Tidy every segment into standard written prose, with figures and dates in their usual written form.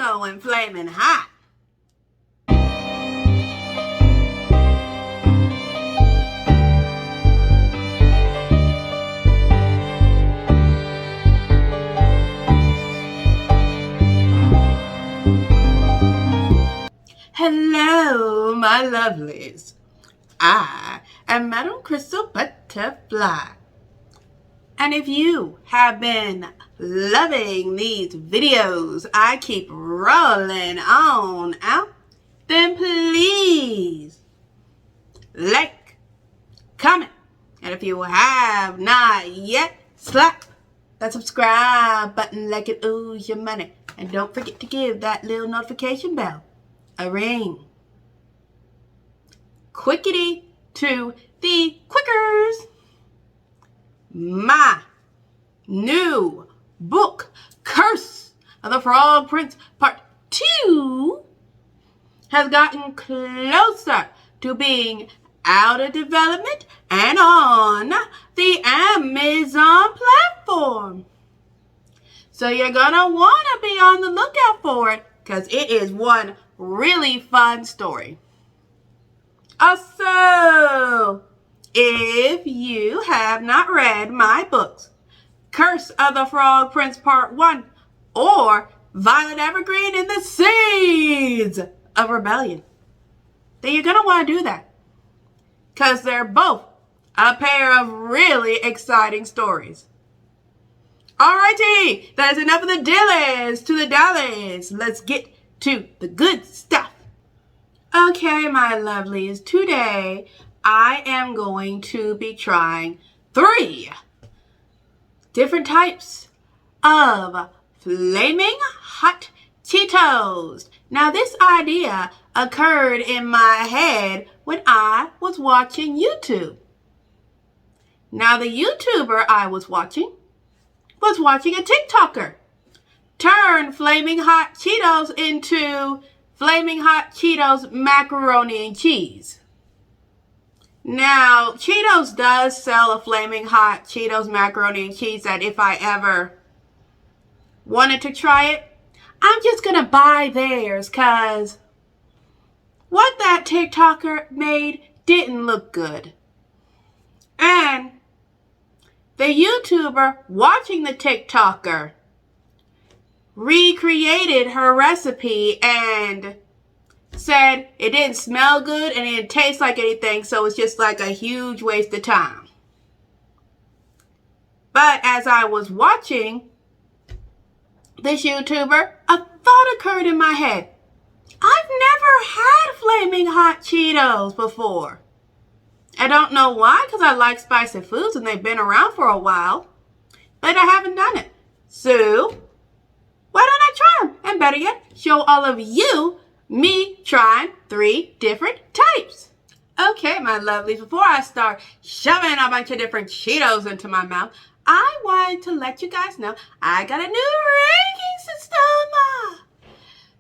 going flaming hot. Hello, my lovelies. I am Madam Crystal Butterfly. And if you have been loving these videos I keep rolling on out, then please like, comment, and if you have not yet, slap that subscribe button like it owes your money. And don't forget to give that little notification bell a ring. Quickity to the quickers. My new book, Curse of the Frog Prince Part 2, has gotten closer to being out of development and on the Amazon platform. So you're gonna want to be on the lookout for it, because it is one really fun story. Also, if you have not read my books, Curse of the Frog Prince Part 1 or Violet Evergreen and the Seeds of Rebellion, then you're going to want to do that, because they're both a pair of really exciting stories. Alrighty, that is enough of the dillies to the dallies. Let's get to the good stuff. Okay, my lovelies, today I am going to be trying 3 different types of Flaming Hot Cheetos. Now, this idea occurred in my head when I was watching YouTube. Now, the YouTuber I was watching a TikToker turn Flaming Hot Cheetos into Flaming Hot Cheetos macaroni and cheese. Now, Cheetos does sell a Flaming Hot Cheetos macaroni and cheese that if I ever wanted to try it, I'm just going to buy theirs, because what that TikToker made didn't look good. And the YouTuber watching the TikToker recreated her recipe and said it didn't smell good and it didn't taste like anything, so it's just like a huge waste of time. But as I was watching this YouTuber, a thought occurred in my head. I've never had Flaming Hot Cheetos before. I don't know why, because I like spicy foods and they've been around for a while, but I haven't done it. So why don't I try them? And better yet, show all of you me trying 3 different types. Okay, my lovelies, before I start shoving a bunch of different Cheetos into my mouth, I wanted to let you guys know I got a new ranking system.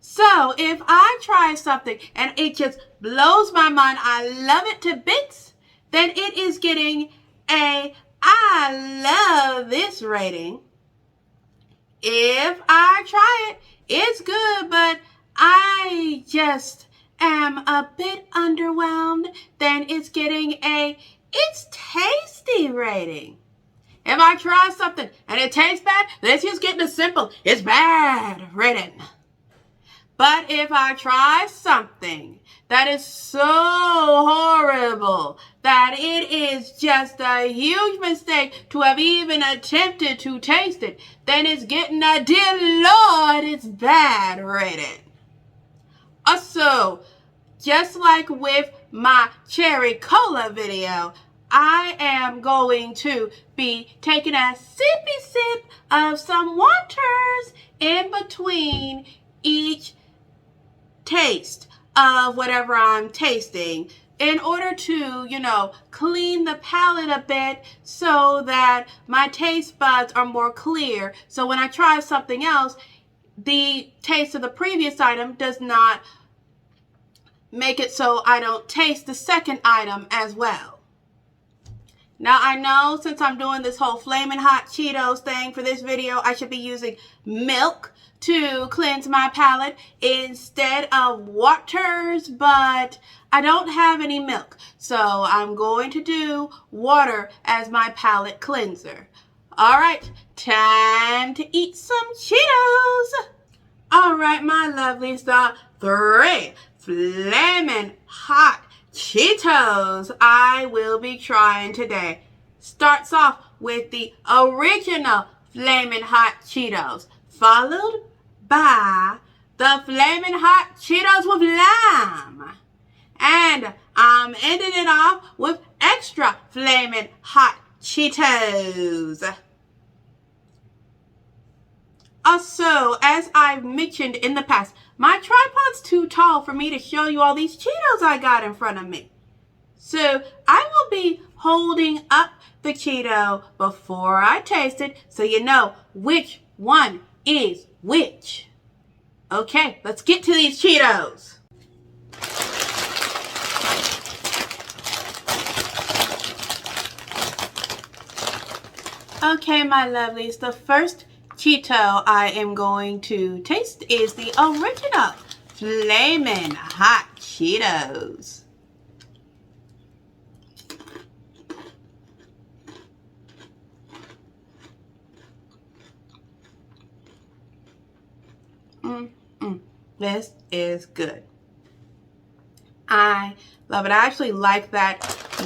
So if I try something and it just blows my mind, I love it to bits, then it is getting a I love this rating. If I try it, it's good, but I just am a bit underwhelmed, then it's getting a it's tasty rating. If I try something and it tastes bad, then it's just getting a simple it's bad rating. But if I try something that is so horrible that it is just a huge mistake to have even attempted to taste it, then it's getting a dear Lord, it's bad rating. Also, just like with my cherry cola video, I am going to be taking a sippy sip of some waters in between each taste of whatever I'm tasting, in order to, clean the palate a bit so that my taste buds are more clear. So when I try something else, the taste of the previous item does not make it so I don't taste the second item as well. Now I know since I'm doing this whole Flaming Hot Cheetos thing for this video, I should be using milk to cleanse my palate instead of waters, but I don't have any milk. So I'm going to do water as my palate cleanser. All right, time to eat some Cheetos. All right, my lovelies, the 3 Flaming Hot Cheetos I will be trying today. Starts off with the original Flaming Hot Cheetos, followed by the Flaming Hot Cheetos with lime. And I'm ending it off with extra Flaming Hot Cheetos. Also, as I've mentioned in the past, my tripod's too tall for me to show you all these Cheetos I got in front of me. So I will be holding up the Cheeto before I taste it so you know which one is which. Okay, let's get to these Cheetos. Okay, my lovelies, the first Cheeto I am going to taste is the original Flaming Hot Cheetos. This is good. I love it. I actually like that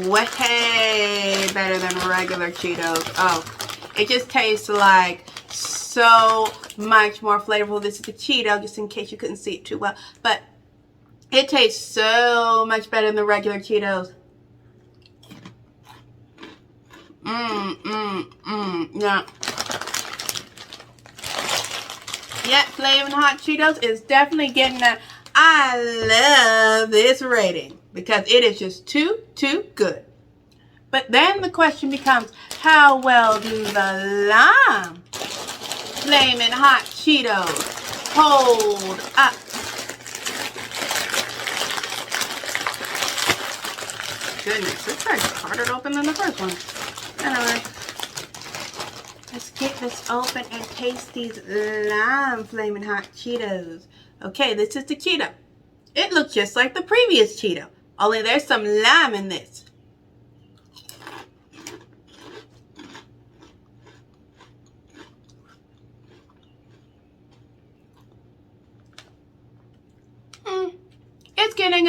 way better than regular Cheetos. Oh, it just tastes like so much more flavorful. This is the Cheeto, just in case you couldn't see it too well. But it tastes so much better than the regular Cheetos. Yeah. Yeah, Flaming Hot Cheetos is definitely getting that I love this rating because it is just too good. But then the question becomes, how well do the lime Flaming Hot Cheetos hold up? Goodness, this guy's harder to open than the first one. Anyway, let's get this open and taste these lime Flaming Hot Cheetos. Okay, this is the Cheeto. It looks just like the previous Cheeto, only there's some lime in this. It's getting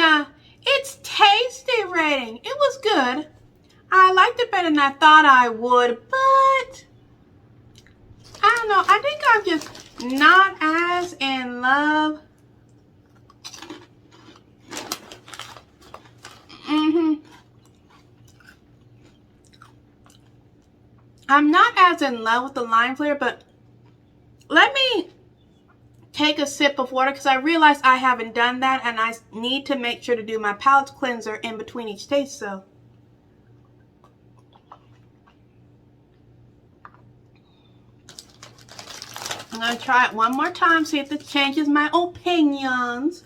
it's tasty rating. It was good. I liked it better than I thought I would, but I don't know. I think I'm just not as in love. I'm not as in love with the lime flavor, but let me take a sip of water because I realize I haven't done that and I need to make sure to do my palate cleanser in between each taste. So I'm going to try it one more time, see if this changes my opinions.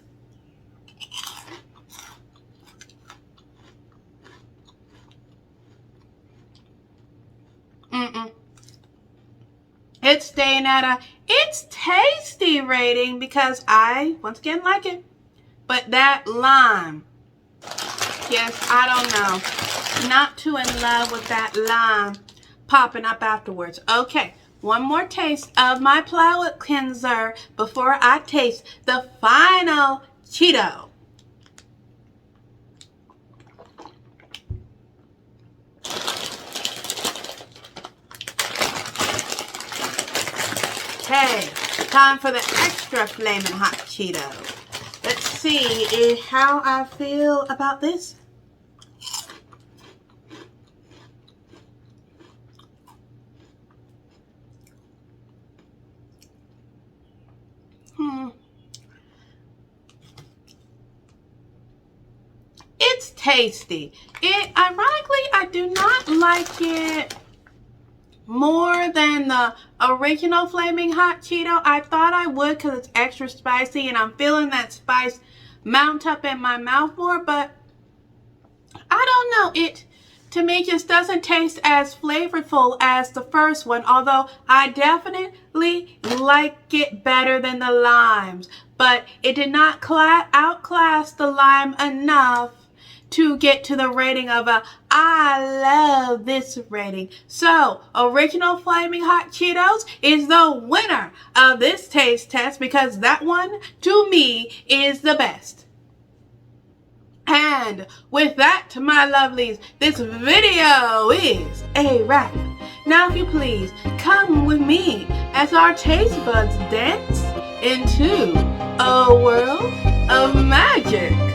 It's staying at a it's tasty rating because I, once again, like it. But that lime, yes, I don't know. Not too in love with that lime popping up afterwards. Okay, one more taste of my palate cleanser before I taste the final Cheeto. Okay, time for the extra Flaming Hot Cheeto. Let's see how I feel about this. It's tasty. Ironically, I do not like it more than the original Flaming Hot Cheeto. I thought I would because it's extra spicy and I'm feeling that spice mount up in my mouth more, but I don't know. to me just doesn't taste as flavorful as the first one, although I definitely like it better than the limes. But it did not outclass the lime enough to get to the rating of a I love this rating. So, original Flaming Hot Cheetos is the winner of this taste test because that one, to me, is the best. And with that, my lovelies, this video is a wrap. Now, if you please, come with me as our taste buds dance into a world of magic.